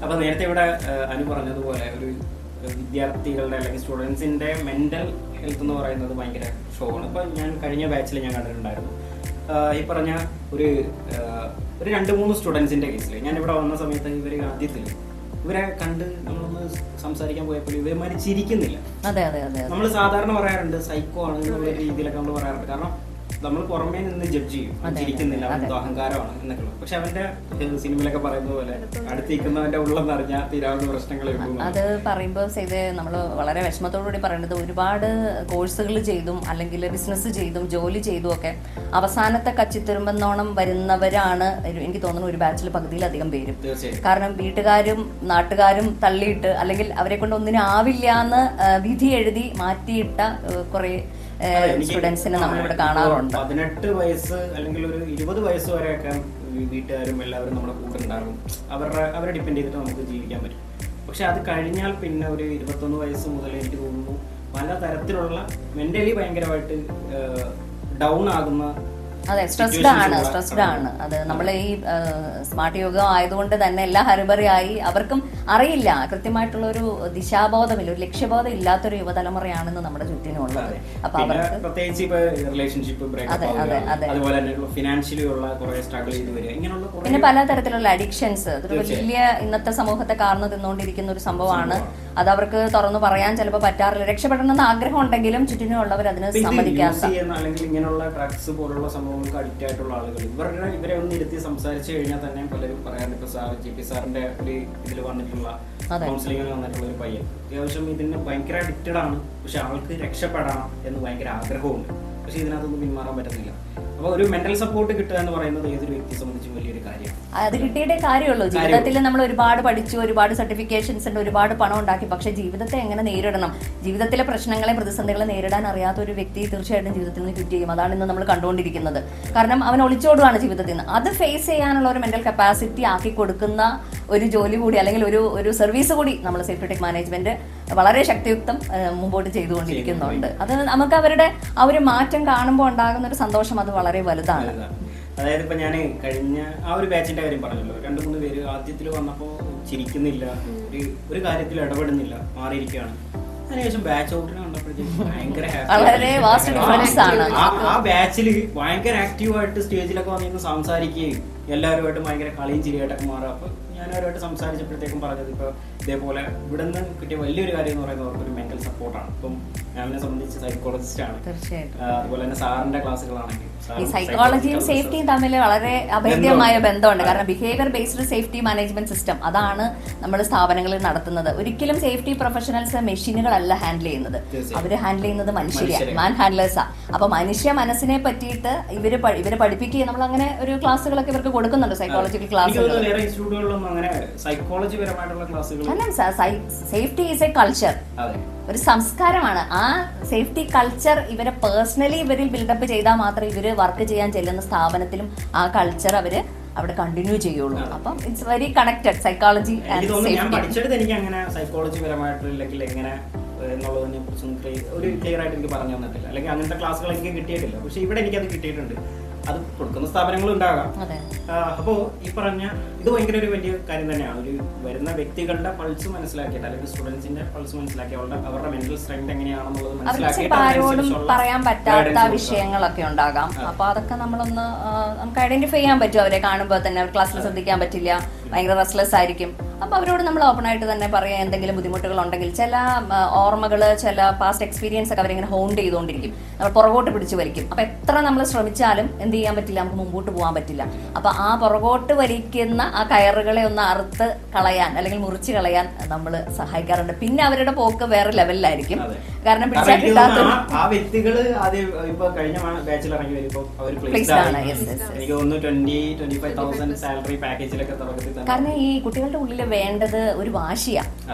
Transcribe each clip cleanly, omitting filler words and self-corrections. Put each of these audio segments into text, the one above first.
അപ്പൊ നേരത്തെ ഇവിടെ അനു പറഞ്ഞതുപോലെ ഒരു വിദ്യാർത്ഥികളുടെ അല്ലെങ്കിൽ സ്റ്റുഡൻസിന്റെ മെന്റൽ ഹെൽത്ത് എന്ന് പറയുന്നത് ഭയങ്കര ഷോ ആണ്. ഇപ്പൊ ഞാൻ കഴിഞ്ഞ ബാച്ചിൽ ഞാൻ കണ്ടിട്ടുണ്ടായിരുന്നു ഈ പറഞ്ഞ ഒരു 2-3 സ്റ്റുഡൻസിന്റെ കേസിൽ ഞാൻ ഇവിടെ വന്ന സമയത്ത് ഇവര് ആദ്യത്തിൽ ഇവരെ കണ്ട് നമ്മളൊന്ന് സംസാരിക്കാൻ പോയപ്പോൾ ഇവന്മാര് ചിരിക്കുന്നില്ല. നമ്മൾ സാധാരണ പറയാറുണ്ട് സൈക്കോ ആണ് എന്നുള്ള രീതിയിലൊക്കെ നമ്മൾ പറയാറുണ്ട്. കാരണം നമ്മൾ പുറമേ നിന്ന് ജഡ്ജ് ചെയ്യും, ചിരിക്കുന്നില്ല, അവന്റെ അഹങ്കാരമാണ് എന്നൊക്കെ. പക്ഷെ അവന്റെ സിനിമയിലൊക്കെ പറയുന്ന പോലെ അടുത്തിരിക്കുന്നവന്റെ ഉള്ളം നിറഞ്ഞാൽ തീരാവുന്ന പ്രശ്നങ്ങൾ. അത് പറയുമ്പോൾ നമ്മൾ വളരെ വിഷമത്തോടുകൂടി പറയുന്നത് ഒരുപാട് കോഴ്സുകൾ ചെയ്തും അല്ലെങ്കിൽ ബിസിനസ് ചെയ്തും ജോലി ചെയ്തും ഒക്കെ അവസാനത്തെ കച്ചിത്തുരുമ്പെന്നോണം വരുന്നവരാണ് എനിക്ക് തോന്നുന്നു ഒരു ബാച്ചിൽ പകുതിയിലധികം പേരും. കാരണം വീട്ടുകാരും നാട്ടുകാരും തള്ളിയിട്ട് അല്ലെങ്കിൽ അവരെ കൊണ്ട് ഒന്നിനും ആവില്ല എന്ന് വിധി എഴുതി മാറ്റിയിട്ട കുറെ സ്റ്റുഡൻസിനെ നമ്മളിവിടെ കാണാറുണ്ട്. 18 വയസ്സ് അല്ലെങ്കിൽ ഒരു 20 വയസ്സ് വരെയൊക്കെ വീട്ടുകാരും എല്ലാവരും നമ്മുടെ കൂടെ ഉണ്ടാകും. അവരെ ഡിപ്പെൻഡ് ചെയ്തിട്ട് നമുക്ക് ജീവിക്കാൻ പറ്റും. പക്ഷെ അത് കഴിഞ്ഞാൽ പിന്നെ ഒരു 21 വയസ്സ് മുതൽ എനിക്ക് തോന്നുന്നു പല തരത്തിലുള്ള മെന്റലി ഭയങ്കരമായിട്ട് ഡൗൺ ആകുന്ന. അതെ, സ്ട്രെസ്ഡ് ആണ്. അത് നമ്മൾ ഈ സ്മാർട്ട് യുഗം ആയതുകൊണ്ട് തന്നെ എല്ലാം ഹരിബറിയായി അവർക്കും അറിയില്ല, കൃത്യമായിട്ടുള്ള ഒരു ദിശാബോധമില്ല, ഒരു ലക്ഷ്യബോധം ഇല്ലാത്തൊരു യുവതലമുറയാണെന്ന് നമ്മുടെ ചുറ്റിനുള്ളത്. അപ്പൊ അവർക്ക് പ്രത്യേകിച്ച് റിലേഷൻഷിപ്പ് പിന്നെ പലതരത്തിലുള്ള അഡിക്ഷൻസ്, അതൊരു വലിയ ഇന്നത്തെ സമൂഹത്തെ കാർന്നു തിന്നുകൊണ്ടിരിക്കുന്ന ഒരു സംഭവമാണ്. അത് അവർക്ക് തുറന്നു പറയാൻ ചിലപ്പോൾ പറ്റാറില്ല. രക്ഷപ്പെടണമെന്ന് ആഗ്രഹം ഉണ്ടെങ്കിലും ചുറ്റിനുള്ളവർ അതിന് സമ്മതിക്കാത്ത അല്ലെങ്കിൽ ഇങ്ങനെയുള്ള ഡ്രഗ്സ് പോലുള്ള സംഭവങ്ങൾക്ക് അഡിക്റ്റ് ആയിട്ടുള്ള ആളുകൾ ഇവരെ ഒന്ന് ഇരുത്തി സംസാരിച്ചു കഴിഞ്ഞാൽ തന്നെ പലരും പറയാറുണ്ട്. ഇപ്പൊ JP സാറിന്റെ ഒരു ഇതിൽ വന്നിട്ടുള്ള കൗൺസിലിംഗിൽ വന്നിട്ടുള്ള ഒരു പയ്യൻ അത്യാവശ്യം ഇതിന് ഭയങ്കര അഡിക്റ്റഡ് ആണ്. പക്ഷെ ആൾക്ക് രക്ഷപ്പെടണം എന്ന് ഭയങ്കര ആഗ്രഹമുണ്ട്. പക്ഷെ ഇതിനകത്തൊന്നും പിന്മാറാൻ പറ്റുന്നില്ല. അപ്പൊ ഒരു മെന്റൽ സപ്പോർട്ട് കിട്ടുക എന്ന് പറയുന്നത് ഏതൊരു വ്യക്തിയെ സംബന്ധിച്ചും വലിയൊരു കാര്യമാണ്. അത് കിട്ടിയിട്ടേ കാര്യമുള്ളൂ. ജീവിതത്തിൽ നമ്മൾ ഒരുപാട് പഠിച്ചു, ഒരുപാട് സർട്ടിഫിക്കേഷൻസ് ഉണ്ട്, ഒരുപാട് പണം ഉണ്ടാക്കി. പക്ഷെ ജീവിതത്തെ എങ്ങനെ നേരിടണം, ജീവിതത്തിലെ പ്രശ്നങ്ങളെ പ്രതിസന്ധികളെ നേരിടാൻ അറിയാത്ത ഒരു വ്യക്തി തീർച്ചയായിട്ടും ജീവിതത്തിൽ നിന്ന് ക്വിറ്റ് ചെയ്യും. അതാണ് ഇന്ന് നമ്മൾ കണ്ടുകൊണ്ടിരിക്കുന്നത്. കാരണം അവൻ ഒളിച്ചോടുകയാണ് ജീവിതത്തിൽ നിന്ന്. അത് ഫേസ് ചെയ്യാനുള്ള ഒരു മെന്റൽ കപ്പാസിറ്റി ആക്കി കൊടുക്കുന്ന ഒരു ജോലി കൂടി അല്ലെങ്കിൽ ഒരു സർവീസ് കൂടി നമ്മൾ സേഫ്റ്റി ടെക് മാനേജ്മെന്റ് വളരെ ശക്തിയുക്തം മുമ്പോട്ട് ചെയ്തുകൊണ്ടിരിക്കുന്നുണ്ട്. അത് നമുക്ക് അവരുടെ ആ ഒരു മാറ്റം കാണുമ്പോൾ ഉണ്ടാകുന്ന ഒരു സന്തോഷം അത് വളരെ വലുതാണ്. അതായത് ഇപ്പൊ ഞാൻ കഴിഞ്ഞ ആ ഒരു ബാച്ചിന്റെ കാര്യം പറഞ്ഞല്ലോ, 2-3 പേര് ആദ്യത്തിൽ വന്നപ്പോ ചിരിക്കുന്നില്ല, ഒരു കാര്യത്തിൽ ഇടപെടുന്നില്ല, മാറിയിരിക്കുകയാണ്. അതിനുശേഷം ബാച്ച് ഔട്ടിനെ കണ്ടപ്പോഴത്തേക്കും ഭയങ്കര ആ ബാച്ചില് ഭയങ്കര ആക്റ്റീവായിട്ട് സ്റ്റേജിലൊക്കെ വന്നിരുന്ന് സംസാരിക്കുകയും എല്ലാവരുമായിട്ട് ഭയങ്കര കളിയും ചിരിയായിട്ടൊക്കെ മാറുക. അപ്പൊ ഞാൻ അവരുമായിട്ട് സംസാരിച്ചപ്പോഴത്തേക്കും പറഞ്ഞത് ഇപ്പൊ ഇതേപോലെ ഇവിടെ നിന്ന് കിട്ടിയ വലിയൊരു കാര്യം എന്ന് പറയുന്നത് അവർക്കൊരു മെന്റൽ സപ്പോർട്ടാണ്. ഇപ്പം ഞാനെ സംബന്ധിച്ച് സൈക്കോളജിസ്റ്റ് ആണ്. അതുപോലെ തന്നെ സാറിന്റെ ക്ലാസ്സുകളാണെങ്കിൽ ഈ സൈക്കോളജിയും സേഫ്റ്റിയും തമ്മിൽ വളരെ അഭേദ്യമായ ബന്ധമുണ്ട്. കാരണം behaviour based safety management system അതാണ് നമ്മൾ സ്ഥാപനങ്ങളിൽ നടത്തുന്നത്. ഒരിക്കലും സേഫ്റ്റി പ്രൊഫഷണൽസ് മെഷീനുകളല്ല ഹാൻഡിൽ ചെയ്യുന്നത്, അവര് ഹാൻഡിൽ ചെയ്യുന്നത് മനുഷ്യരെയാണ്, മാൻ ഹാൻഡ്ലേഴ്സാ. അപ്പൊ മനുഷ്യ മനസ്സിനെ പറ്റിയിട്ട് ഇവരെ പഠിപ്പിക്കുക. നമ്മൾ അങ്ങനെ ഒരു ക്ലാസ്സുകളൊക്കെ ഇവർക്ക് കൊടുക്കുന്നുണ്ട്, സൈക്കോളജിക്കൽ ക്ലാസ്സുകൾ. സേഫ്റ്റി ഈസ് എ കൾച്ചർ, ഒരു സംസ്കാരമാണ്. ആ സേഫ്റ്റി കൾച്ചർ ഇവരെ പേഴ്സണലി ഇവരിൽ ബിൽഡപ്പ് ചെയ്താൽ മാത്രമേ ഇവര് വർക്ക് ചെയ്യാൻ ചെല്ലുന്ന സ്ഥാപനത്തിലും ആ കൾച്ചർ അവര് അവിടെ കണ്ടിന്യൂ ചെയ്യുള്ളൂ. അപ്പം it's very connected psychology and safety. പഠിച്ചെടുത്ത് എനിക്ക് അങ്ങനെ സൈക്കോളജി പരമായിട്ടില്ലെങ്കിൽ എങ്ങനെ എന്നുള്ളതിനെ കുറിച്ചൊന്നും ഒരു ക്ലിയർ ആയിട്ട് എനിക്ക് പറഞ്ഞു തന്നിട്ടില്ല, അല്ലെങ്കിൽ അങ്ങനത്തെ ക്ലാസ്സുകൾ എനിക്ക് കിട്ടിയിട്ടില്ല. പക്ഷെ ഇവിടെ എനിക്കത് കിട്ടിയിട്ടുണ്ട്. അത് കൊടുക്കുന്ന സ്ഥാപനങ്ങളും ഉണ്ടാകാം. അപ്പോ ഈ പറഞ്ഞ ഇത് ഭയങ്കര ഒരു വലിയ കാര്യം തന്നെയാണ്. ഒരു വരുന്ന വ്യക്തികളുടെ പൾസ് മനസ്സിലാക്കിയിട്ട് അല്ലെങ്കിൽ സ്റ്റുഡൻസിന്റെ പൾസ് മനസ്സിലാക്കി അവരുടെ മെന്റൽ സ്ട്രെങ്ത് എങ്ങനെയാണെന്നുള്ളത് മനസ്സിലാക്കിയിട്ട് പറയാൻ പറ്റാത്ത വിഷയങ്ങളൊക്കെ ഉണ്ടാകാം. അപ്പൊ അതൊക്കെ നമുക്ക് ഐഡന്റിഫൈ ചെയ്യാൻ പറ്റും. അവരെ കാണുമ്പോൾ തന്നെ ക്ലാസ്സിൽ ശ്രദ്ധിക്കാൻ പറ്റില്ല, ഭയങ്കര റെസ്റ്റ്ലെസ് ആയിരിക്കും. അപ്പൊ അവരോട് നമ്മൾ ഓപ്പൺ ആയിട്ട് തന്നെ പറയാം, എന്തെങ്കിലും ബുദ്ധിമുട്ടുകൾ ഉണ്ടെങ്കിൽ. ചില ഓർമ്മകള്, ചില പാസ്റ്റ് എക്സ്പീരിയൻസ് ഒക്കെ അവരിങ്ങനെ ഹോണ്ട് ചെയ്തുകൊണ്ടിരിക്കും, നമ്മൾ പുറകോട്ട് പിടിച്ചു വലിക്കും. അപ്പൊ എത്ര നമ്മൾ ശ്രമിച്ചാലും എന്ത് ചെയ്യാൻ പറ്റില്ല, നമുക്ക് മുമ്പോട്ട് പോകാൻ പറ്റില്ല. അപ്പൊ ആ പുറകോട്ട് വലിക്കുന്ന ആ കയറുകളെ ഒന്ന് അറുത്ത് കളയാൻ അല്ലെങ്കിൽ മുറിച്ച് കളയാൻ നമ്മൾ സഹായിക്കാറുണ്ട്. പിന്നെ അവരുടെ പോക്ക് വേറെ ലെവലിലായിരിക്കും. കാരണം പിടിച്ചാൽ കിട്ടാത്ത കാരണം ഈ കുട്ടികളുടെ ഉള്ളിൽ വേണ്ടത് ഒരു വാശിയാ.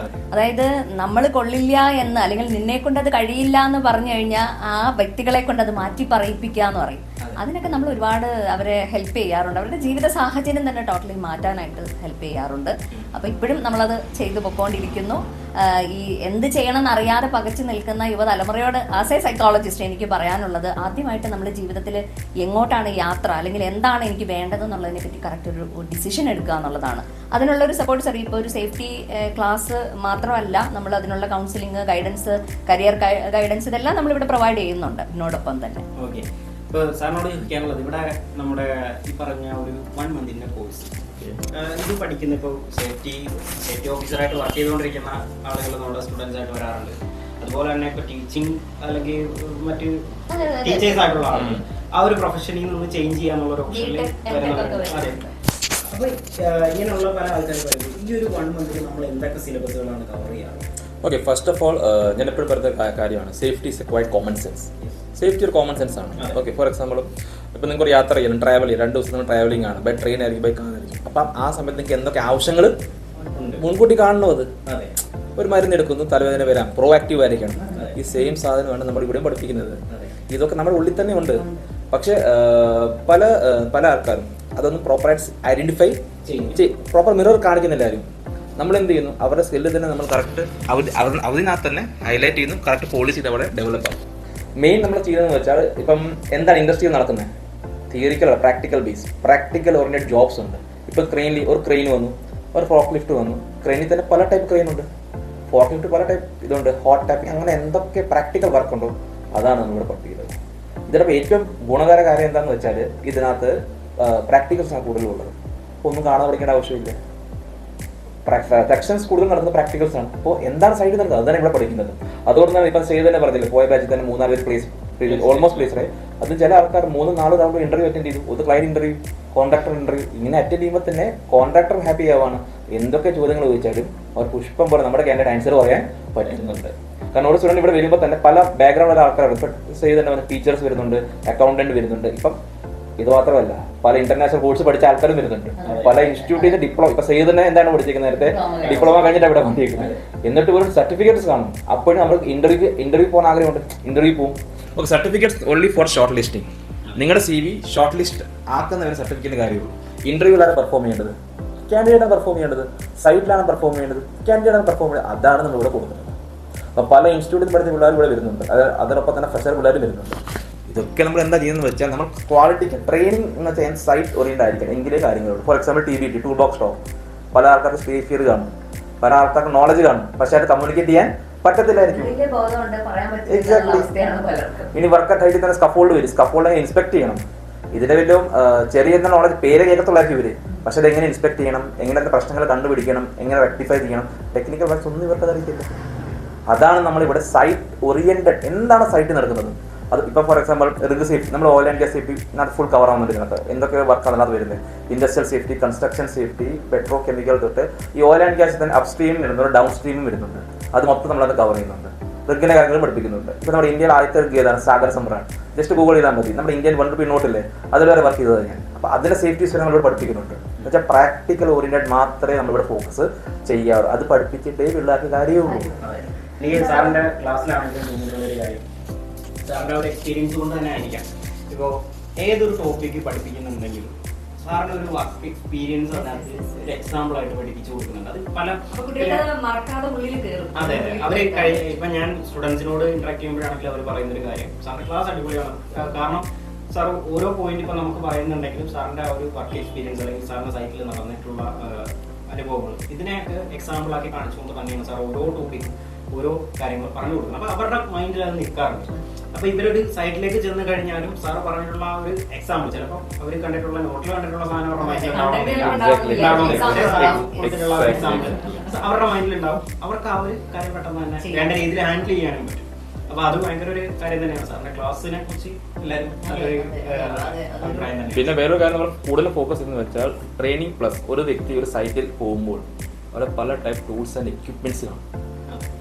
അതായത് നമ്മൾ കൊള്ളില്ല എന്ന് അല്ലെങ്കിൽ നിന്നെ കൊണ്ട് അത് കഴിയില്ല എന്ന് പറഞ്ഞു കഴിഞ്ഞാൽ ആ വ്യക്തികളെ കൊണ്ട് അത് മാറ്റി പറയിപ്പിക്കുക എന്ന് പറയും. അതിനൊക്കെ നമ്മൾ ഒരുപാട് അവരെ ഹെൽപ്പ് ചെയ്യാറുണ്ട്. അവരുടെ ജീവിത സാഹചര്യം തന്നെ ടോട്ടലി മാറ്റാനായിട്ട് ഹെൽപ്പ് ചെയ്യാറുണ്ട്. അപ്പോൾ ഇപ്പോഴും നമ്മളത് ചെയ്തു പൊക്കോണ്ടിരിക്കുന്നു. ഈ എന്ത് ചെയ്യണമെന്ന് അറിയാതെ പകച്ചു നിൽക്കുന്ന യുവതലമുറയോട് ആസ് എ സൈക്കോളജിസ്റ്റ് എനിക്ക് പറയാനുള്ളത്, ആദ്യമായിട്ട് നമ്മുടെ ജീവിതത്തിൽ എങ്ങോട്ടാണ് യാത്ര, അല്ലെങ്കിൽ എന്താണ് എനിക്ക് വേണ്ടതെന്നുള്ളതിനെ പറ്റി കറക്റ്റ് ഒരു ഡിസിഷൻ എടുക്കുക എന്നുള്ളതാണ്. അതിനുള്ളൊരു സപ്പോർട്ട് സാർ ഇപ്പോൾ ഒരു സേഫ്റ്റി ക്ലാസ് മാത്രമല്ല, നമ്മൾ അതിനുള്ള കൗൺസിലിംഗ്, ഗൈഡൻസ്, കരിയർ ഗൈഡൻസ് ഇതെല്ലാം നമ്മളിവിടെ പ്രൊവൈഡ് ചെയ്യുന്നുണ്ട് ഇതിനോടൊപ്പം തന്നെ. ഓക്കെ, ഇപ്പോൾ സാറിനോട് ചോദിക്കാനുള്ളത്, ഇവിടെ നമ്മുടെ ഈ പറഞ്ഞ ഒരു 1 മന്തിന്റെ കോഴ്സ് ഇത് പഠിക്കുന്ന ഇപ്പോൾ സേഫ്റ്റി ഓഫീസറായിട്ട് വർക്ക് ചെയ്തുകൊണ്ടിരിക്കുന്ന ആളുകൾ നമ്മുടെ സ്റ്റുഡൻസ് ആയിട്ട് വരാറുണ്ട്. അതുപോലെ തന്നെ ഇപ്പോൾ ടീച്ചിങ് അല്ലെങ്കിൽ മറ്റ് ടീച്ചേഴ്സ് ആയിട്ടുള്ള ആളുകൾ ആ ഒരു പ്രൊഫഷനിൽ നിന്ന് ചേഞ്ച് ചെയ്യാന്നുള്ള ഒരു ഓപ്ഷനിൽ വരുന്നവരുണ്ട്. അതെ, അപ്പോൾ ഇങ്ങനെയുള്ള പല ആൾക്കാർ പറയുന്നത് ഈ ഒരു 1 മന്തിൽ നമ്മൾ എന്തൊക്കെ സിലബസുകളാണ് കവർ ചെയ്യാറ്? ഓക്കെ, ഫസ്റ്റ് ഓഫ് ഓൾ ഞാൻ എപ്പോഴും പറയുന്ന കാര്യമാണ്, safety is A quite common sense. Safety ഒരു കോമൺ സെൻസ് ആണ്. ഓക്കെ, ഫോർ എക്സാമ്പിൾ ഇപ്പം നിങ്ങൾക്ക് ഒരു യാത്ര ചെയ്യണം, ട്രാവൽ ചെയ്യും, 2 ദിവസം നിങ്ങൾ ട്രാവലിംഗ് ആണ്, ബൈ ട്രെയിൻ ആയിരിക്കും, ബൈ കാറായിരിക്കും. അപ്പം ആ സമയത്ത് നിങ്ങൾക്ക് എന്തൊക്കെ ആവശ്യങ്ങൾ മുൻകൂട്ടി കാണണം. അത് ഒരു മരുന്ന് എടുക്കുന്നു, തലവേദന വരാം, പ്രോ ആക്റ്റീവ് ആയിരിക്കണം. ഈ സെയിം സാധനമാണ് നമ്മൾ ഇവിടെയും പഠിപ്പിക്കുന്നത്. ഇതൊക്കെ നമ്മുടെ ഉള്ളിൽ തന്നെ ഉണ്ട്. പക്ഷെ പല ആൾക്കാരും അതൊന്നും പ്രോപ്പറായിട്ട് ഐഡന്റിഫൈ പ്രോപ്പർ മിറർ കാണിക്കുന്നില്ലാരും. നമ്മൾ എന്ത് ചെയ്യുന്നു, അവരുടെ സ്കില്ല് തന്നെ നമ്മൾ കറക്റ്റ് അതിനകത്ത് തന്നെ ഹൈലൈറ്റ് ചെയ്യുന്നു, കറക്റ്റ് പോളിസി അവിടെ ഡെവലപ്പ് ആകും. മെയിൻ നമ്മൾ ചെയ്യുന്നതെന്ന് വെച്ചാൽ, ഇപ്പം എന്താണ് ഇൻഡസ്ട്രിയിൽ നടക്കുന്നത്, theoretical practical base, practical oriented jobs ഉണ്ട്. ഇപ്പം ഒരു ക്രെയിൻ വന്നു, ഒരു ഫോർക്ക് ലിഫ്റ്റ് വന്നു. ക്രെയിനിൽ തന്നെ പല ടൈപ്പ് ക്രെയിൻ ഉണ്ട്, ഫോർക്ക് ലിഫ്റ്റ് പല ടൈപ്പ് ഇതുണ്ട്, ഹോട്ട് ടാപ്പിംഗ്, അങ്ങനെ എന്തൊക്കെ പ്രാക്ടിക്കൽ വർക്ക് ഉണ്ടോ അതാണ് നമ്മളിവിടെ പഠിപ്പിക്കുന്നത്. ഇതിൻ്റെ ഏറ്റവും ഗുണകര കാര്യം എന്താണെന്ന് വെച്ചാൽ, ഇതിനകത്ത് പ്രാക്ടിക്കൽസാണ് കൂടുതലുള്ളത്. അപ്പോൾ ഒന്നും കാണാൻ പഠിക്കേണ്ട ആവശ്യമില്ല. സെക്ഷൻസ് കൂടുതൽ നടത്തുന്ന പ്രാക്ടിക്കൽസ് ആണ്. അപ്പോൾ എന്താണ് സൈഡിൽ നടക്കുന്നത് അതാണ് ഇവിടെ പഠിക്കുന്നത്. അതുകൊണ്ട് തന്നെ ഇപ്പം ചെയ്ത് തന്നെ പറഞ്ഞില്ല, പോയ ബാച്ചിൽ തന്നെ 3-4 പേര് പ്ലേസ് ഓൾമോസ്റ്റ് പ്ലേസറായി. അത് ചില ആൾക്കാർ 3-4 റൗണ്ട് ഇന്റർവ്യൂ അറ്റൻഡ് ചെയ്തു. ഒരു ക്ലയന്റ് ഇന്റർവ്യൂ, കോൺട്രാക്ടർ ഇന്റർവ്യൂ, ഇങ്ങനെ അറ്റൻഡ് ചെയ്യുമ്പോൾ തന്നെ കോൺട്രാക്ടർ ഹാപ്പി ആവാണ്. എന്തൊക്കെ ചോദ്യങ്ങൾ ചോദിച്ചാലും അവർ പുഷ്പം പോലെ നമ്മുടെ ക്യാൻഡിഡേറ്റ് ആൻസർ പറയാൻ പറ്റുന്നുണ്ട്. കാരണം ഒരു സ്റ്റുഡൻറ്റ് ഇവിടെ വരുമ്പോൾ തന്നെ പല ബാക്ക്ഗ്രൗണ്ടിലുള്ള ആൾക്കാരാണ്. ഇപ്പം ചെയ്ത് തന്നെ ടീച്ചേഴ്സ് വരുന്നുണ്ട്, അക്കൗണ്ടന്റ് വരുന്നുണ്ട്. ഇപ്പം ഇത് മാത്രമല്ല, പല ഇന്റർനാഷണൽ കോഴ്സ് പഠിച്ച ആൾക്കാരും വരുന്നുണ്ട്. പല ഇൻസ്റ്റിറ്റ്യൂട്ടിൽ നിന്ന് ഡിപ്ലോമ, ഇപ്പൊ സെയ്ത് തന്നെ എന്താണ് പഠിച്ചിരിക്കുന്നത്, നേരത്തെ ഡിപ്ലോമ കഴിഞ്ഞിട്ട് അവിടെ വന്നിരിക്കുന്നത്. എന്നിട്ട് ഒരു സർട്ടിഫിക്കറ്റ്സ് കാണും. അപ്പോഴും നമുക്ക് ഇന്റർവ്യൂ പോകാൻ ആഗ്രഹമുണ്ട്, ഇന്റർവ്യൂ പോകും. Okay, certificates only for short listing. നിങ്ങളുടെ CV ഷോർട്ട് ലിസ്റ്റ് ആക്കുന്നവരെ സർട്ടിഫിക്കറ്റിന് കാര്യമുള്ളൂ. ഇന്റർവ്യൂവിലാണ് പെർഫോം ചെയ്യേണ്ടത്, കാൻഡിഡേറ്റാണ് പെർഫോം ചെയ്യേണ്ടത്, സൈറ്റിലാണ് പെർഫോം ചെയ്യേണ്ടത്, കാൻഡിഡേറ്റാണ് പെർഫോം ചെയ്യേണ്ടത്. അതാണ് നമ്മൾ ഇവിടെ കൊടുക്കുന്നത്. അപ്പോൾ പല ഇൻസ്റ്റിറ്റ്യൂട്ടിൽ പഠിച്ച പിള്ളേർ ഇവിടെ വരുന്നുണ്ട്, അതോടൊപ്പം തന്നെ ഫ്രഷർ പിള്ളേർ വരുന്നുണ്ട്. ഇതൊക്കെ നമ്മൾ എന്താ ചെയ്യുന്നത് വെച്ചാൽ, നമ്മൾ ക്വാളിറ്റിക്ക് ട്രെയിനിങ് എന്ന് വെച്ചാൽ സൈറ്റ് ഓറിയന്റ് ആയിരിക്കണം, എങ്കിലേ കാര്യങ്ങളുള്ളൂ. For example TBT, tool box talk, പല ആൾക്കാർക്ക് സ്പേസ് ഫിയർ കാണും, പല ആൾക്കാർക്ക് നോളജ് കാണും, പക്ഷെ അത് കമ്മ്യൂണിക്കേറ്റ് ചെയ്യാൻ പറ്റത്തില്ലായിരിക്കും. ഇനി വർക്ക് അറ്റ് ഹൈറ്റിൽ തന്നെ സ്കഫോൾഡ് വരും, സ്കഫോൾഡ് ഇൻസ്പെക്ട് ചെയ്യണം. ഇതിന്റെ വലിയ ചെറിയ നോളജ് പേര് കേൾക്കത്തുള്ളായിരിക്കും ഇവര്, പക്ഷെ അത് എങ്ങനെ ഇൻസ്പെക്ട് ചെയ്യണം, എങ്ങനെ പ്രശ്നങ്ങൾ കണ്ടുപിടിക്കണം, എങ്ങനെ റെക്ടിഫൈ ചെയ്യണം, ടെക്നിക്കൽ വർക്ക്സ് ഒന്നും ഇവർക്ക് അറിയിക്കില്ല. അതാണ് നമ്മളിവിടെ സൈറ്റ് ഓറിയന്റഡ്. എന്താണ് സൈറ്റ് നടക്കുന്നത് അത്? ഇപ്പം ഫോർ എക്സാമ്പിൾ റിഗ് സേഫ്റ്റി, നമ്മൾ oil and gas safety full cover ആവുന്നുണ്ട്. ഇതിനകത്ത് എന്തൊക്കെ വർക്കാണ് അതിനകത്ത് വരുന്നത്? Industrial safety, construction safety, petrochemical തൊട്ട് ഈ ഓയിൽ ആൻഡ് ഗ്യാസ് തന്നെ അപ് സ്ട്രീം വരുന്നുണ്ട്, ഡൗൺ സ്ട്രീമും വരുന്നുണ്ട്. അത് മൊത്തം നമ്മളത് കവർ ചെയ്യുന്നുണ്ട്. റിഗിന്റെ കാര്യങ്ങൾ പഠിപ്പിക്കുന്നുണ്ട്. ഇപ്പം നമ്മുടെ ഇന്ത്യയിൽ ആദ്യത്തെ റിഗ് ഏതാണ്? സാഗർ സമ്രാൻ. ജസ്റ്റ് ഗൂഗിൾ ചെയ്താൽ മതി. നമ്മുടെ ഇന്ത്യൻ 1 രൂപ നോട്ടില്ലേ, അതിൽ വരെ വർക്ക് ചെയ്തത് ഞാൻ. അപ്പോൾ അതിന്റെ സേഫ്റ്റീസ് വരെ നമ്മളിവിടെ പഠിപ്പിക്കുന്നുണ്ട്. എന്ന് വെച്ചാൽ പ്രാക്ടിക്കൽ ഓറിയന്റഡ് മാത്രമേ നമ്മളിവിടെ ഫോക്കസ് ചെയ്യാറുള്ളൂ. അത് പഠിപ്പിച്ചിട്ടേ പിള്ളേർക്ക് കാര്യമുള്ളൂ. സാറിന്റെ ക്ലാസ്സിലാണെങ്കിലും സാറിന്റെ ഒരു എക്സ്പീരിയൻസ് കൊണ്ട് തന്നെ ആയിരിക്കാം, ഇപ്പോൾ ഏതൊരു ടോപ്പിക്ക് പഠിപ്പിക്കുന്നുണ്ടെങ്കിലും സാറിന് ഒരു വർക്ക് എക്സ്പീരിയൻസ് അതിനകത്ത് ഒരു എക്സാമ്പിൾ ആയിട്ട് പഠിപ്പിച്ചു കൊടുക്കുന്നുണ്ട്. അത് പല അതെ അവര് ഇപ്പൊ ഞാൻ സ്റ്റുഡൻസിനോട് ഇന്ററാക്ട് ചെയ്യുമ്പോഴാണെങ്കിലും അവർ പറയുന്നൊരു കാര്യം, സാറിന്റെ ക്ലാസ് അടിപൊളിയാണ്. കാരണം സാർ ഓരോ പോയിന്റ് ഇപ്പൊ നമുക്ക് പറയുന്നുണ്ടെങ്കിലും സാറിന്റെ ആ ഒരു വർക്ക് എക്സ്പീരിയൻസ് അല്ലെങ്കിൽ സാറിന്റെ സൈറ്റിൽ നടന്നിട്ടുള്ള അനുഭവങ്ങൾ ഇതിനെയൊക്കെ എക്സാമ്പിൾ ആക്കി കാണിച്ചുകൊണ്ട് തന്നെയാണ് സാർ ഓരോ ടോപ്പിക്കും ഓരോ കാര്യങ്ങൾ പറഞ്ഞു കൊടുക്കുന്നത്. അപ്പൊ അവരുടെ മൈൻഡിൽ അത് നിൽക്കാറുണ്ട്. അപ്പൊ ഇവരൊരു സൈറ്റിലേക്ക് ചെന്ന് കഴിഞ്ഞാലും സാർ പറഞ്ഞിട്ടുള്ള ആ ഒരു എക്സാമ്പിൾ ചിലപ്പോൾ അവർ കണ്ടിട്ടുള്ള നോട്ടിൽ കണ്ടിട്ടുള്ള സാധനം അവരുടെ മൈൻഡിൽ അവരുടെ മൈൻഡിൽ ഉണ്ടാവും. അവർക്ക് ആ ഒരു കാര്യം പെട്ടെന്ന് തന്നെ വേണ്ട രീതിയിൽ ഹാൻഡിൽ ചെയ്യാനും പറ്റും. അപ്പൊ അത് ഭയങ്കര ഒരു കാര്യം തന്നെയാണ് സാറിന്റെ ക്ലാസ്സിനെ കുറിച്ച് എല്ലാവരും നല്ലൊരു അഭിപ്രായം തന്നെ. പിന്നെ വേറൊരു കാര്യം നമ്മൾ കൂടുതൽ ഫോക്കസ് ചെയ്യുന്നത് വെച്ചാൽ, ട്രെയിനിങ് പ്ലസ് ഒരു വ്യക്തി ഒരു സൈറ്റിൽ പോകുമ്പോൾ അവിടെ പല ടൈപ്പ് ടൂൾസ് ആൻഡ് എക്യുപ്മെന്റ്സ് കാണും.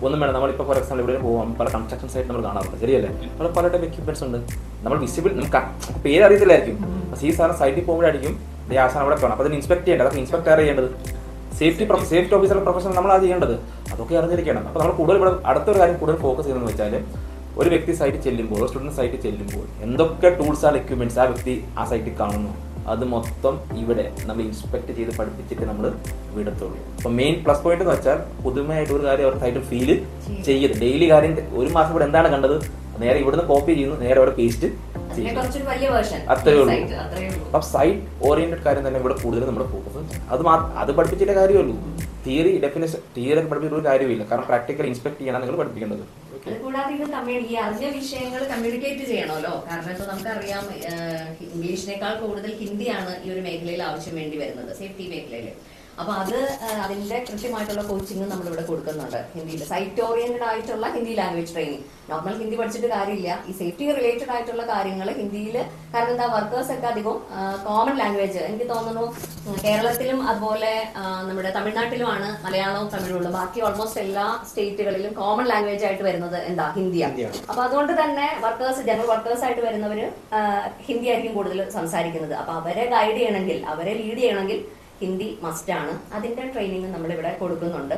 ഒന്നും വേണം, നമ്മളിപ്പോൾ ഫോർ എക്സാമ്പിൾ ഇവിടെ പോകാം, പല കൺസ്ട്രക്ഷൻ സൈറ്റ് നമ്മൾ കാണാറുണ്ട്, ശരിയല്ലേ? അവിടെ പല ടൈപ്പ് എക്യുപ്മെന്റ്സ് ഉണ്ട്. നമ്മൾ വിസിബിൾ, നമുക്ക് പേര് അറിയത്തില്ലായിരിക്കും. ഈ സാധനം സൈറ്റിൽ പോകുമ്പോഴായിരിക്കും ആ സാധനം അവിടെ കാണാം. അപ്പോൾ അതിന് ഇൻസ്പെക്ട് ചെയ്യേണ്ടത്, അതൊക്കെ ഇൻസ്പെക്ട് ചെയ്യേണ്ടത് സേഫ്റ്റി ഓഫീസറുടെ പ്രൊഫഷൻ നമ്മളത് ചെയ്യേണ്ടത്, അതൊക്കെ അറിഞ്ഞിരിക്കണം. അപ്പോൾ നമ്മൾ കൂടുതൽ ഇവിടെ അടുത്തൊരു കാര്യം കൂടുതൽ ഫോക്കസ് ചെയ്യുന്നത് വെച്ചാൽ, ഒരു വ്യക്തി സൈറ്റിൽ ചെല്ലുമ്പോൾ, സ്റ്റുഡൻറ്റ് സൈറ്റിൽ ചെല്ലുമ്പോൾ എന്തൊക്കെ ടൂൾസ് ആൻഡ് എക്യുപ്മെന്റ്സ് ആ വ്യക്തി ആ സൈറ്റിൽ കാണുന്നു, അത് മൊത്തം ഇവിടെ നമ്മൾ ഇൻസ്പെക്ട് ചെയ്ത് പഠിപ്പിച്ചിട്ട് നമ്മൾ വിടത്തുള്ളൂ. അപ്പോൾ മെയിൻ പ്ലസ് പോയിന്റ് എന്ന് വെച്ചാൽ പുതുമയായിട്ട് ഒരു കാര്യം അവർ സൈറ്റിൽ ഫീൽ ചെയ്യരുത്. ഡെയിലി കാര്യം ഒരു മാസം ഇവിടെ എന്താണ് കണ്ടത്, നേരെ ഇവിടുന്ന് കോപ്പി ചെയ്യുന്നു, നേരെ അവിടെ പേസ്റ്റ് ചെയ്യുന്നു, അത്രയേ ഉള്ളൂ. അപ്പം സൈറ്റ് ഓറിയന്റഡ് കാര്യം തന്നെ ഇവിടെ കൂടുതൽ നമ്മുടെ ഫോക്കസ്. അത് പഠിപ്പിച്ചിട്ടേ കാര്യമുള്ളൂ. തിയറി ഡെഫിനേഷൻ തിയറി പഠിപ്പിച്ചിട്ട് ഒരു കാര്യമില്ല. കാരണം പ്രാക്ടിക്കൽ ഇൻസ്പെക്ട് ചെയ്യണം നിങ്ങൾ പഠിപ്പിക്കേണ്ടത്. കൂടാതെ ഇത് ഈ അറിഞ്ഞ വിഷയങ്ങൾ കമ്മ്യൂണിക്കേറ്റ് ചെയ്യണമല്ലോ. കാരണം ഇപ്പൊ നമുക്കറിയാം ഇംഗ്ലീഷിനേക്കാൾ കൂടുതൽ ഹിന്ദിയാണ് ഈ ഒരു മേഖലയിൽ ആവശ്യം വേണ്ടി വരുന്നത്, സേഫ്റ്റി മേഖലയിൽ. അപ്പൊ അതിന്റെ കൃത്യമായിട്ടുള്ള കോച്ചിങ് നമ്മളിവിടെ കൊടുക്കുന്നുണ്ട് ഹിന്ദിയിൽ. സൈറ്റ് ഓറിയന്റഡ് ആയിട്ടുള്ള Hindi language training. Normal Hindi പഠിച്ചിട്ട് കാര്യമില്ല, ഈ സേഫ്റ്റി റിലേറ്റഡ് ആയിട്ടുള്ള കാര്യങ്ങൾ ഹിന്ദിയിൽ. കാരണം എന്താ, വർക്കേഴ്സ് ഒക്കെ അധികം കോമൺ ലാംഗ്വേജ് എനിക്ക് തോന്നുന്നു കേരളത്തിലും അതുപോലെ നമ്മുടെ തമിഴ്നാട്ടിലുമാണ് മലയാളവും തമിഴുള്ളൂ. ബാക്കി ഓൾമോസ്റ്റ് എല്ലാ സ്റ്റേറ്റുകളിലും കോമൺ ലാംഗ്വേജ് ആയിട്ട് വരുന്നത് എന്താ, ഹിന്ദിയാണ്. അപ്പൊ അതുകൊണ്ട് തന്നെ ജനറൽ വർക്കേഴ്സ് ആയിട്ട് വരുന്നവര് ഹിന്ദി ആയിരിക്കും കൂടുതൽ സംസാരിക്കുന്നത്. അപ്പൊ അവരെ ഗൈഡ് ചെയ്യണമെങ്കിൽ, അവരെ ലീഡ് ചെയ്യണമെങ്കിൽ ഹിന്ദി മസ്റ്റ് ആണ്. അതിന്റെ ട്രെയിനിങ് നമ്മളിവിടെ കൊടുക്കുന്നുണ്ട്.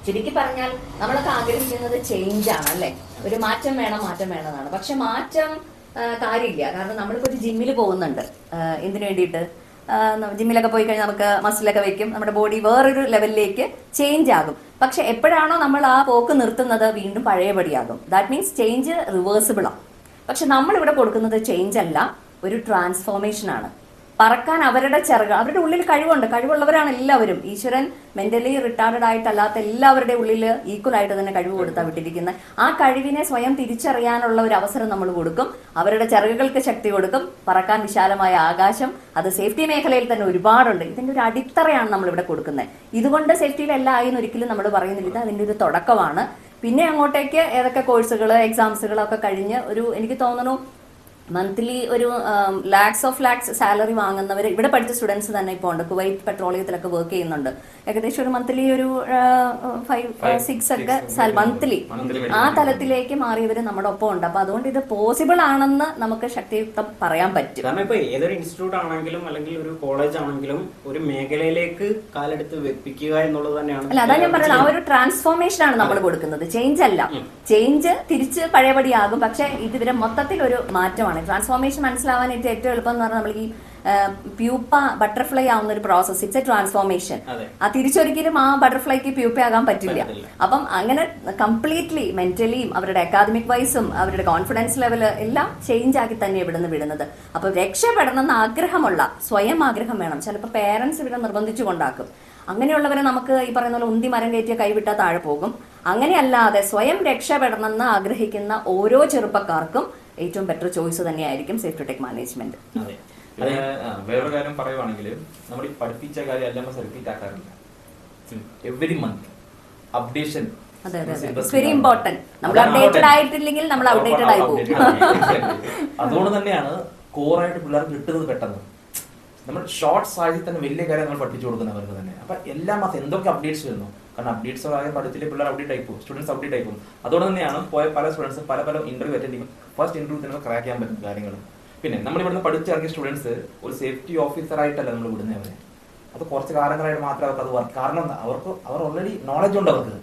ചുരുക്കി പറഞ്ഞാൽ നമ്മളൊക്കെ ആഗ്രഹിക്കുന്നത് ചേഞ്ച് ആണ് അല്ലെ, ഒരു മാറ്റം വേണം എന്നാണ്. പക്ഷെ മാറ്റം കാര്യമില്ല. കാരണം നമ്മളിപ്പോ ഒരു ജിമ്മിൽ പോകുന്നുണ്ട്, എന്തിനു വേണ്ടിയിട്ട്? ജിമ്മിലൊക്കെ പോയി കഴിഞ്ഞാൽ നമുക്ക് മസിലൊക്കെ വെക്കും, നമ്മുടെ ബോഡി വേറൊരു ലെവലിലേക്ക് ചേഞ്ച് ആകും. പക്ഷെ എപ്പോഴാണോ നമ്മൾ ആ പോക്ക് നിർത്തുന്നത്, വീണ്ടും പഴയപടിയാകും. ദാറ്റ് മീൻസ് ചേഞ്ച് റിവേഴ്സിബിൾ ആണ്. പക്ഷെ നമ്മളിവിടെ കൊടുക്കുന്നത് ചേഞ്ച് അല്ല, ഒരു ട്രാൻസ്ഫോർമേഷൻ ആണ്. പറക്കാൻ അവരുടെ അവരുടെ ഉള്ളിൽ കഴിവുള്ളവരാണ് എല്ലാവരും. ഈശ്വരൻ മെന്റലി റിട്ടാർഡഡ് ആയിട്ടല്ലാത്ത എല്ലാവരുടെ ഉള്ളിൽ ഈക്വൽ ആയിട്ട് തന്നെ കഴിവ് കൊടുത്താൽ വിട്ടിരിക്കുന്നത്. ആ കഴിവിനെ സ്വയം തിരിച്ചറിയാനുള്ള ഒരു അവസരം നമ്മൾ കൊടുക്കും. അവരുടെ ചിറകുകൾക്ക് ശക്തി കൊടുക്കും. പറക്കാൻ വിശാലമായ ആകാശം, അത് സേഫ്റ്റി മേഖലയിൽ തന്നെ ഒരുപാടുണ്ട്. ഇതിന്റെ ഒരു അടിത്തറയാണ് നമ്മളിവിടെ കൊടുക്കുന്നത്. ഇതുകൊണ്ട് സേഫ്റ്റിയിലെല്ലാം ആയി എന്ന് ഒരിക്കലും നമ്മൾ പറയുന്നില്ല. ഇത് അതിന്റെ ഒരു തുടക്കമാണ്. പിന്നെ അങ്ങോട്ടേക്ക് ഏതൊക്കെ കോഴ്സുകൾ, എക്സാംസുകളൊക്കെ കഴിഞ്ഞ് ഒരു എനിക്ക് തോന്നുന്നു മന്ത്ലി ഒരു ലാക്സ് സാലറി വാങ്ങുന്നവർ ഇവിടെ പഠിച്ച സ്റ്റുഡൻസ് തന്നെ ഇപ്പോൾ ഉണ്ട്. കുവൈറ്റ് പെട്രോളിയത്തിലൊക്കെ വർക്ക് ചെയ്യുന്നുണ്ട്. ഏകദേശം ഒരു മന്ത്ലി ഒരു 5-6 ഒക്കെ മന്ത്ലി ആ തലത്തിലേക്ക് മാറിയവർ നമ്മുടെ ഒപ്പം ഉണ്ട്. അപ്പൊ അതുകൊണ്ട് ഇത് പോസിബിൾ ആണെന്ന് നമുക്ക് ശക്തിയുക്തം പറയാൻ പറ്റും. കാരണം ഇപ്പൊ ഏതൊരു ഇൻസ്റ്റിറ്റ്യൂട്ട് ആണെങ്കിലും അല്ലെങ്കിൽ ഒരു കോളേജ് ആണെങ്കിലും ഒരു മേഖലയിലേക്ക് കാലെടുത്ത് വെപ്പിക്കുക എന്നുള്ളത് തന്നെയാണ്. അല്ല, അതാ ഞാൻ പറഞ്ഞത്, ആ ഒരു ട്രാൻസ്ഫോർമേഷൻ ആണ് നമ്മൾ കൊടുക്കുന്നത്, ചേഞ്ച് അല്ല. ചേഞ്ച് തിരിച്ച് പഴയപടിയാകും, പക്ഷെ ഇതിവരെ മൊത്തത്തിൽ ഒരു മാറ്റമാണ്. ട്രാൻസ്ഫോർമേഷൻ മനസ്സിലാവാനായിട്ട് ഏറ്റവും എളുപ്പം എന്ന് പറഞ്ഞാൽ നമ്മൾ ഈ പ്യൂപ്പ ബട്ടർഫ്ലൈ ആവുന്ന ഒരു പ്രോസസ്, ഇറ്റ്സ് എ ട്രാൻസ്ഫോർമേഷൻ. ആ തിരിച്ചൊരിക്കലും ആ ബട്ടർഫ്ലൈക്ക് പ്യൂപ്പ ആകാൻ പറ്റില്ല. അപ്പം അങ്ങനെ കംപ്ലീറ്റ്ലി മെന്റലിയും അവരുടെ അക്കാദമിക് വൈസും അവരുടെ കോൺഫിഡൻസ് ലെവല് എല്ലാം ചേഞ്ച് ആക്കി തന്നെ ഇവിടുന്ന് വിടുന്നത്. അപ്പൊ രക്ഷപ്പെടണം എന്ന് ആഗ്രഹമുള്ള, സ്വയം ആഗ്രഹം വേണം. ചിലപ്പോൾ പേരൻസ് ഇവിടെ നിർബന്ധിച്ചു കൊണ്ടാക്കും. അങ്ങനെയുള്ളവരെ നമുക്ക് ഈ പറയുന്ന പോലെ ഉന്തി മരം കയറ്റിയ കൈവിട്ടാൽ താഴെ പോകും. അങ്ങനെയല്ലാതെ സ്വയം രക്ഷപ്പെടണം എന്ന് ആഗ്രഹിക്കുന്ന ഓരോ ചെറുപ്പക്കാർക്കും ഏറ്റവും ബെറ്റർ ചോയ്സ് തന്നെയായിരിക്കും സേഫ്റ്റി ടെക് മാനേജ്മെന്റ്. വേറൊരു കാര്യം പറയുവാണെങ്കിൽ, നമ്മൾ ഈ പഠിപ്പിച്ച കാര്യം എല്ലാം റിപ്പീറ്റ് ആക്കാറില്ല. Every month updation very important. നമ്മൾ അപ്ഡേറ്റഡ് ആയിട്ടില്ലെങ്കിൽ നമ്മൾ ഔട്ട്ഡേറ്റഡ് ആയി പോകും. അതുകൊണ്ട് തന്നെയാണ് കോറായിട്ട് പിള്ളേർക്ക് കിട്ടുന്നത് പെട്ടെന്ന്. നമ്മൾ ഷോർട്ട്സ് ആയി തന്നെ വലിയ കാര്യം നമ്മൾ പഠിപ്പിച്ചു കൊടുക്കുന്നവർക്ക് തന്നെ. അപ്പൊ എല്ലാ മാസം എന്തൊക്കെ അപ്ഡേറ്റ്സ് വരുന്നു, കാരണം അപ്ഡേറ്റ്സ് ആയ പഠിച്ചിട്ട് പിള്ളേർ അപ്ഡേറ്റ് ആയി പോകും, സ്റ്റുഡൻസ് അപ്ഡേറ്റ് ആയി പോകും. അതുകൊണ്ട് തന്നെയാണ് പോയ പല സ്റ്റുഡൻസ് പല ഇന്റർവ്യൂ അറ്റൻഡ് ചെയ്യും. ഫസ്റ്റ് ഇന്റർവ്യൂ തന്നെ ക്രാക്ക് ചെയ്യാൻ പറ്റും കാര്യങ്ങൾ. പിന്നെ നമ്മൾ ഇവിടുന്ന് പഠിച്ചിറങ്ങിയ സ്റ്റുഡൻസ് ഒരു സേഫ്റ്റി ഓഫീസർ ആയിട്ടല്ല നമ്മൾ വിടുന്നവരെ. അത് കുറച്ച് കാലങ്ങളായിട്ട് മാത്രമേ അവർക്ക് അത് വർക്ക്. കാരണം അവർ ഓൾറെഡി നോളജ് ഉണ്ട് അവർക്ക്.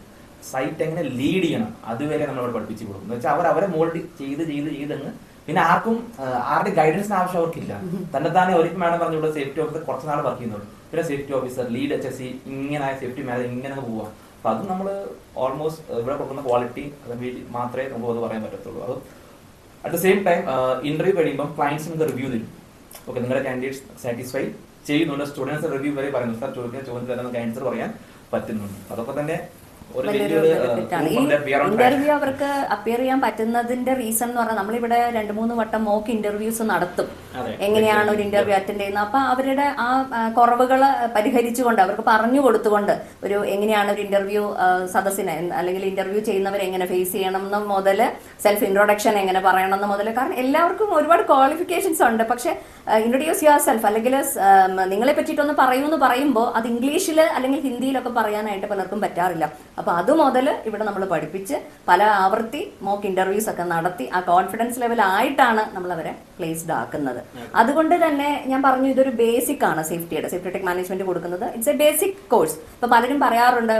സൈറ്റ് എങ്ങനെ ലീഡ് ചെയ്യണം അതുവരെ നമ്മൾ അവിടെ പഠിപ്പിച്ചു കൊടുക്കും. എന്ന് വെച്ചാൽ അവരെ മോൾഡ് ചെയ്തങ്ങ് പിന്നെ ആരുടെ ഗൈഡൻസിന് ആവശ്യം അവർക്കില്ല. തന്നെ ഒരിക്കലും വേണം പറഞ്ഞു ഇവിടെ സേഫ്റ്റി ഓഫീസർ കുറച്ച് നാൾ വർക്ക് ചെയ്യുന്നുള്ളൂ. പിന്നെ സേഫ്റ്റി ഓഫീസർ, ലീഡ് HSE, ഇങ്ങനെ സേഫ്റ്റി മാനേജർ ഇങ്ങനെ പോവാം. അപ്പൊ അത് നമ്മൾ ഓൾമോസ്റ്റ് ഇവിടെ കൊടുക്കുന്ന ക്വാളിറ്റി മാത്രമേ നമുക്ക് അത് പറയാൻ പറ്റത്തുള്ളൂ. അത് at the same time interview കഴിയുമ്പോൾ ക്ലയൻസ് നിങ്ങൾക്ക് റിവ്യൂ തരും. ഓക്കെ, നിങ്ങളുടെ കാൻഡിഡേറ്റ്സ് സാറ്റിസ്ഫൈ ചെയ്യുന്നുണ്ട്. സ്റ്റുഡൻസ് റിവ്യൂ വരെ പറയുന്നു, സാർ ചോദിക്കുന്ന ചോദ്യത്തിന് നമുക്ക് ആൻസർ പറയാൻ പറ്റുന്നുണ്ട്. അതൊക്കെ തന്നെ ഇന്റർവ്യൂ അവർക്ക് അപ്പിയർ ചെയ്യാൻ പറ്റുന്നതിന്റെ റീസൺ എന്ന് പറഞ്ഞാൽ നമ്മളിവിടെ 2-3 വട്ടം മോക്ക് ഇന്റർവ്യൂസ് നടത്തും. എങ്ങനെയാണ് ഒരു ഇന്റർവ്യൂ അറ്റൻഡ് ചെയ്യുന്നത്, അപ്പൊ അവരുടെ ആ കുറവുകൾ പരിഹരിച്ചുകൊണ്ട് അവർക്ക് പറഞ്ഞു കൊടുത്തുകൊണ്ട് ഒരു എങ്ങനെയാണ് ഒരു ഇന്റർവ്യൂ സദസ്സിനെ അല്ലെങ്കിൽ ഇന്റർവ്യൂ ചെയ്യുന്നവരെ എങ്ങനെ ഫേസ് ചെയ്യണം എന്ന് മുതൽ സെൽഫ് ഇൻട്രൊഡക്ഷൻ എങ്ങനെ പറയണം എന്ന് മുതൽ. കാരണം എല്ലാവർക്കും ഒരുപാട് ക്വാളിഫിക്കേഷൻസ് ഉണ്ട്. പക്ഷെ ഇൻട്രൊഡ്യൂസ് യുവർ സെൽഫ് അല്ലെങ്കിൽ നിങ്ങളെ പറ്റിയിട്ടൊന്ന് പറയൂന്ന് പറയുമ്പോൾ അത് ഇംഗ്ലീഷിൽ അല്ലെങ്കിൽ ഹിന്ദിയിലൊക്കെ പറയാനായിട്ട് പലർക്കും പറ്റാറില്ല. അപ്പൊ അത് മുതൽ ഇവിടെ നമ്മൾ പഠിപ്പിച്ച് പല ആവർത്തി മോക്ക് ഇന്റർവ്യൂസ് ഒക്കെ നടത്തി ആ കോൺഫിഡൻസ് ലെവൽ ആയിട്ടാണ് നമ്മൾ അവരെ പ്ലേസ്ഡ് ആക്കുന്നത്. അതുകൊണ്ട് തന്നെ ഞാൻ പറഞ്ഞു ഇതൊരു ബേസിക് ആണ് സേഫ്റ്റി ടെക് മാനേജ്മെന്റ് കൊടുക്കുന്നത്. It's A basic course. ഇപ്പൊ പലരും പറയാറുണ്ട്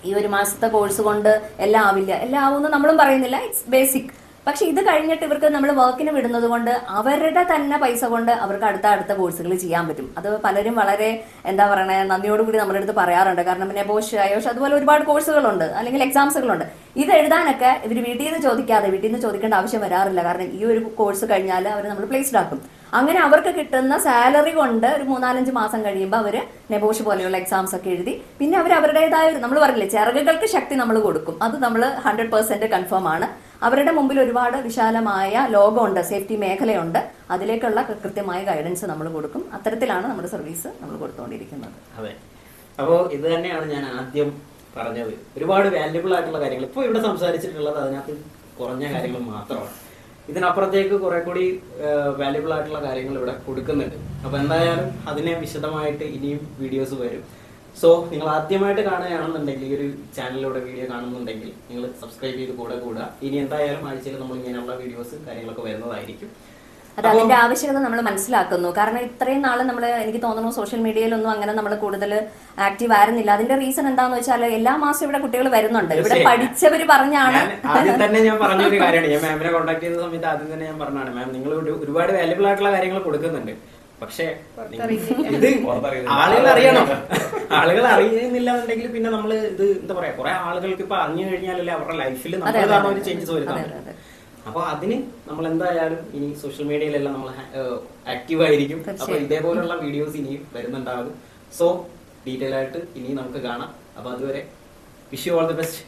ഈ ഒരു മാസത്തെ കോഴ്സ് കൊണ്ട് എല്ലാം ആവില്ല, എല്ലാം ആവുമെന്ന് നമ്മളും പറയുന്നില്ല, ഇറ്റ്സ് ബേസിക്. പക്ഷെ ഇത് കഴിഞ്ഞിട്ട് ഇവർക്ക് നമ്മൾ വർക്കിന് വിടുന്നത് കൊണ്ട് അവരുടെ തന്നെ പൈസ കൊണ്ട് അവർക്ക് അടുത്ത കോഴ്സുകൾ ചെയ്യാൻ പറ്റും. അത് പലരും വളരെ എന്താ പറയണേ നന്ദിയോടുകൂടി നമ്മുടെ അടുത്ത് പറയാറുണ്ട്. കാരണം പിന്നെ പോഷ് അയോഷ് അതുപോലെ ഒരുപാട് കോഴ്സുകളുണ്ട്, അല്ലെങ്കിൽ എക്സാംസുകളുണ്ട്. ഇത് എഴുതാനൊക്കെ ഇവർ വീട്ടിൽ നിന്ന് ചോദിക്കേണ്ട ആവശ്യം വരാറില്ല. കാരണം ഈ ഒരു കോഴ്സ് കഴിഞ്ഞാൽ അവർ നമ്മൾ പ്ലേസ്ഡ് ആക്കും. അങ്ങനെ അവർക്ക് കിട്ടുന്ന സാലറി കൊണ്ട് ഒരു 3-4 മാസം കഴിയുമ്പോൾ അവര് നെബോഷ് പോലെയുള്ള എക്സാംസ് ഒക്കെ എഴുതി പിന്നെ അവർ അവരുടേതായ നമ്മൾ പറഞ്ഞില്ലേ ചിറകുകൾക്ക് ശക്തി നമ്മൾ കൊടുക്കും. അത് നമ്മൾ 100% കൺഫേം ആണ്. അവരുടെ മുമ്പിൽ ഒരുപാട് വിശാലമായ ലോകമുണ്ട്, സേഫ്റ്റി മേഖലയുണ്ട്. അതിലേക്കുള്ള കൃത്യമായ ഗൈഡൻസ് നമ്മൾ കൊടുക്കും. അത്തരത്തിലാണ് നമ്മുടെ സർവീസ് നമ്മൾ കൊടുത്തുകൊണ്ടിരിക്കുന്നത്. അതെ, അപ്പോൾ ഇത് തന്നെയാണ് ഞാൻ ആദ്യം പറഞ്ഞത്. ഒരുപാട് വാല്യുബിൾ ആയിട്ടുള്ള കാര്യങ്ങൾ ഇപ്പോൾ ഇവിടെ സംസാരിച്ചിട്ടുള്ളത് അതിനകത്ത് കുറഞ്ഞ കാര്യങ്ങൾ മാത്രമാണ്. ഇതിനപ്പുറത്തേക്ക് കുറെ കൂടി വാല്യുബിൾ ആയിട്ടുള്ള കാര്യങ്ങൾ ഇവിടെ കൊടുക്കുന്നുണ്ട്. അപ്പൊ എന്തായാലും അതിനെ വിശദമായിട്ട് ഇനിയും വീഡിയോസ് വരും. സോ നിങ്ങൾ ആദ്യമായിട്ട് കാണുകയാണെന്നുണ്ടെങ്കിൽ ഈ ഒരു ചാനലിലൂടെ വീഡിയോ കാണുന്നുണ്ടെങ്കിൽ നിങ്ങൾ സബ്സ്ക്രൈബ് ചെയ്ത് കൂടുക. ഇനി എന്തായാലും ആഴ്ചയിൽ നമ്മൾ ഇങ്ങനെയുള്ള വീഡിയോസ് കാര്യങ്ങളൊക്കെ വരുന്നതായിരിക്കും. അത് അതിന്റെ ആവശ്യകത നമ്മൾ മനസ്സിലാക്കുന്നു. കാരണം ഇത്രയും നാള് നമ്മൾ എനിക്ക് തോന്നുന്നു സോഷ്യൽ മീഡിയയിലൊന്നും അങ്ങനെ നമ്മൾ കൂടുതൽ ആക്റ്റീവ് ആയിരുന്നില്ല. അതിന്റെ റീസൺ എന്താന്ന് വെച്ചാൽ എല്ലാ മാസവും ഇവിടെ കുട്ടികൾ വരുന്നുണ്ട്. ഇവിടെ പഠിച്ചവര് പറഞ്ഞാണ്. ആദ്യം തന്നെ ഞാൻ പറഞ്ഞൊരു കാര്യമാണ്, ഞാൻ മാമിനെ കോൺടാക്ട് ചെയ്ത സമയത്ത് ആദ്യം തന്നെ ഞാൻ പറഞ്ഞാണ്, മാം നിങ്ങൾ ഒരുപാട് വാല്യുബിൾ ആയിട്ടുള്ള കാര്യങ്ങൾ കൊടുക്കുന്നുണ്ട്, പക്ഷെ ഇത് ആളുകൾ അറിയണം. ആളുകൾ അറിയുന്നില്ല എന്നുണ്ടെങ്കിൽ പിന്നെ നമ്മൾ ഇത് എന്താ പറയാ, കുറെ ആളുകൾക്ക് ഇപ്പൊ അറിഞ്ഞു കഴിഞ്ഞാലല്ലേ അവരുടെ ലൈഫിൽ നമ്മൾ കാരണം ഒരു ചേഞ്ചസ് വരുന്നത്. അപ്പൊ അതിന് നമ്മൾ എന്തായാലും ഇനി സോഷ്യൽ മീഡിയയിലെല്ലാം നമ്മൾ ആക്റ്റീവ് ആയിരിക്കും. അപ്പൊ ഇതേപോലുള്ള വീഡിയോസ് ഇനിയും വരുന്നുണ്ടാകും. സോ ഡീറ്റെയിൽ ആയിട്ട് ഇനി നമുക്ക് കാണാം. അപ്പൊ അതുവരെ wish you all the best.